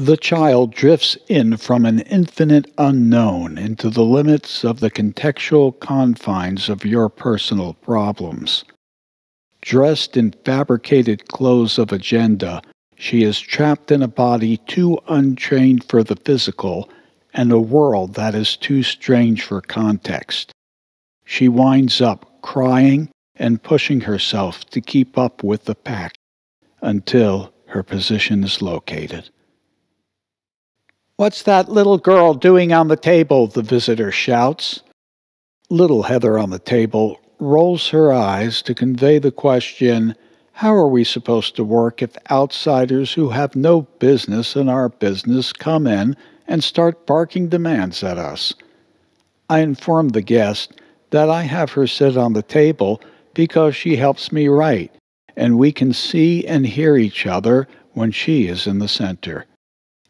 The child drifts in from an infinite unknown into the limits of the contextual confines of your personal problems. Dressed in fabricated clothes of agenda, she is trapped in a body too untrained for the physical and a world that is too strange for context. She winds up crying and pushing herself to keep up with the pack until her position is located. "What's that little girl doing on the table?" the visitor shouts. Little Heather on the table rolls her eyes to convey the question, how are we supposed to work if outsiders who have no business in our business come in and start barking demands at us? I inform the guest that I have her sit on the table because she helps me write, and we can see and hear each other when she is in the center.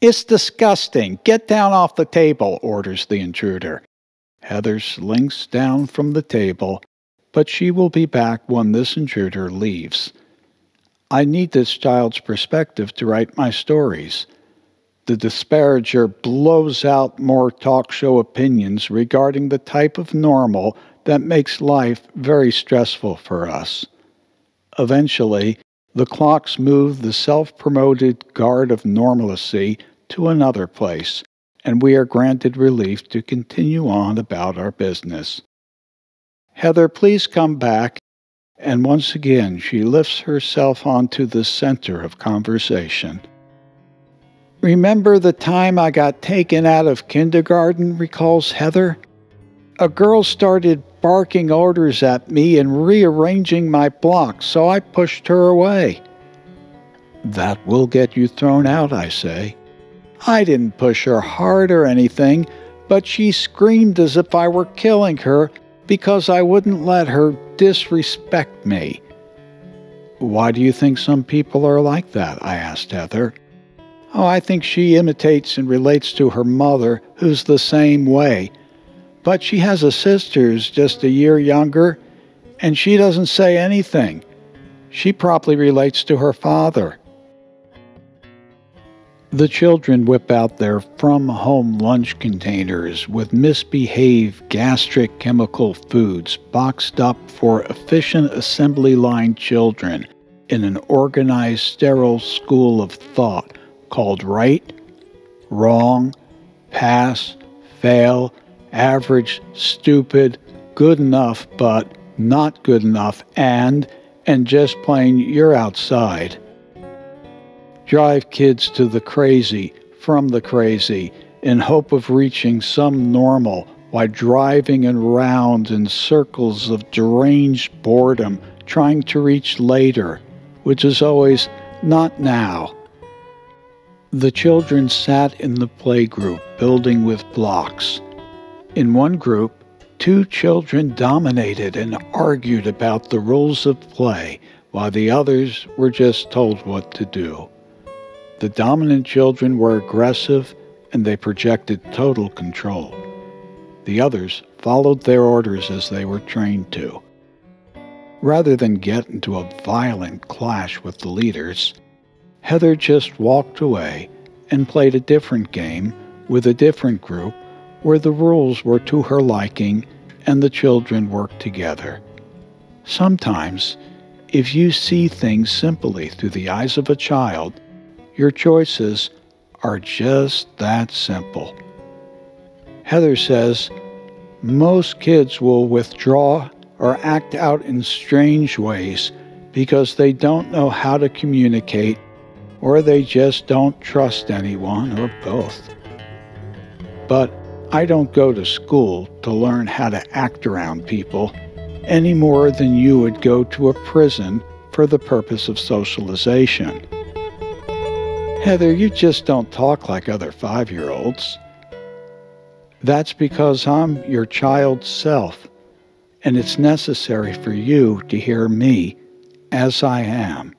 "It's disgusting. Get down off the table," orders the intruder. Heather slinks down from the table, but she will be back when this intruder leaves. I need this child's perspective to write my stories. The disparager blows out more talk show opinions regarding the type of normal that makes life very stressful for us. Eventually, the clocks move the self-promoted guard of normalcy to another place, and we are granted relief to continue on about our business. "Heather, please come back." And once again she lifts herself onto the center of conversation. "Remember the time I got taken out of kindergarten?" recalls Heather. "A girl started barking orders at me and rearranging my blocks, so I pushed her away." "That will get you thrown out," I say. "I didn't push her hard or anything, but she screamed as if I were killing her because I wouldn't let her disrespect me." "Why do you think some people are like that?" I asked Heather. "Oh, I think she imitates and relates to her mother, who's the same way. But she has a sister who's just a year younger, and she doesn't say anything. She probably relates to her father." The children whip out their from-home lunch containers with misbehaved gastric chemical foods boxed up for efficient assembly line children in an organized sterile school of thought called right, wrong, pass, fail, average, stupid, good enough but not good enough, and just plain you're outside. Drive kids to the crazy, from the crazy, in hope of reaching some normal while driving around in circles of deranged boredom, trying to reach later, which is always not now. The children sat in the playgroup building with blocks. In one group, 2 children dominated and argued about the rules of play, while the others were just told what to do. The dominant children were aggressive, and they projected total control. The others followed their orders as they were trained to. Rather than get into a violent clash with the leaders, Heather just walked away and played a different game with a different group where the rules were to her liking and the children worked together. Sometimes, if you see things simply through the eyes of a child, your choices are just that simple. Heather says, most kids will withdraw or act out in strange ways because they don't know how to communicate or they just don't trust anyone or both. But I don't go to school to learn how to act around people any more than you would go to a prison for the purpose of socialization. Heather, you just don't talk like other 5-year-olds. That's because I'm your child's self, and it's necessary for you to hear me as I am.